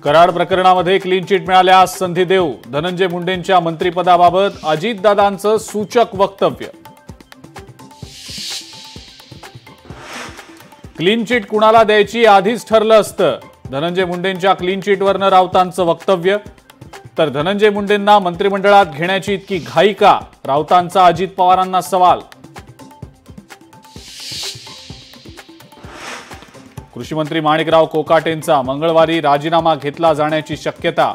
कराड प्रकरणामध्ये clean chit मिळाल्यास संधी देऊ, धनंजय मुंडेंच्या मंत्रिपदाबाबत अजितदादांचं सूचक वक्तव्य। क्लीन चिट कुणाला द्यायची आधीच ठरलं असतं, धनंजय मुंडेंच्या क्लीन चिटवरनं राऊतांचं वक्तव्य। तर धनंजय मुंडेंना मंत्रिमंडळात घेण्याची इतकी घाई का, राऊतांचा अजित पवारांना सवाल। कृषी मंत्री माणिकराव कोकाटेंचा मंगळवारी राजीनामा घेतला जाण्याची शक्यता,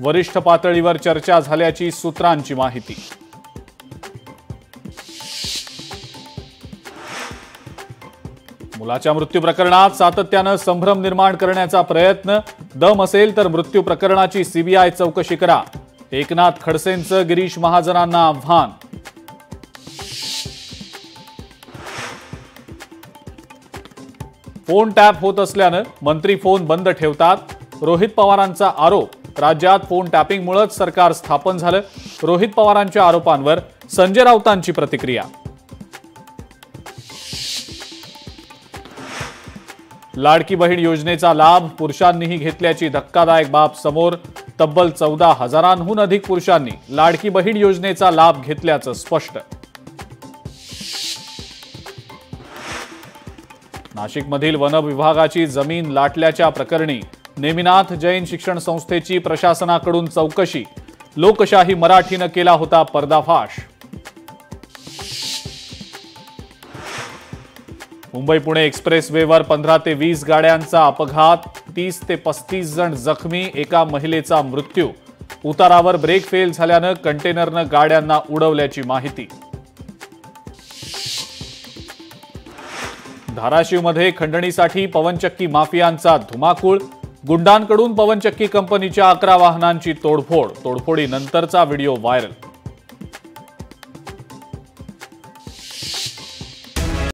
वरिष्ठ पातळीवर चर्चा झाल्याची सूत्रांची माहिती। मुलाच्या मृत्यू प्रकरणात सातत्यानं संभ्रम निर्माण करण्याचा प्रयत्न, दम असेल तर मृत्यू प्रकरणाची सीबीआय चौकशी करा, एकनाथ खडसेंचं गिरीश महाजनांना आव्हान। फोन टॅप होत असल्यानं मंत्री फोन बंद ठेवतात, रोहित पवारांचा आरोप। राज्यात फोन टॅपिंगमुळेच सरकार स्थापन झालं, रोहित पवारांच्या आरोपांवर संजय राऊतांची प्रतिक्रिया। लाडकी बहीण योजनेचा लाभ पुरुषांनीही घेतल्याची धक्कादायक बाब समोर, तब्बल 14,000हून अधिक पुरुषांनी लाडकी बहीण योजनेचा लाभ घेतल्याचं स्पष्ट। नाशिकमधील वन विभागाची जमीन लाटल्याच्या प्रकरणी नेमिनाथ जैन शिक्षण संस्थेची प्रशासनाकडून चौकशी, लोकशाही मराठीनं केला होता पर्दाफाश। मुंबई पुणे एक्सप्रेसवेवर 15 ते 20 गाड्यांचा अपघात, 30 ते 35 जण जखमी, एका महिलेचा मृत्यू। उतारावर ब्रेक फेल झाल्यानं कंटेनरनं गाड्यांना उडवल्याची माहिती। धाराशिवमध्ये खंडणीसाठी पवनचक्की माफियांचा धुमाकूळ, गुंडांकडून पवनचक्की कंपनीच्या 11 वाहनांची तोडफोड, तोडफोडीनंतरचा व्हिडिओ व्हायरल।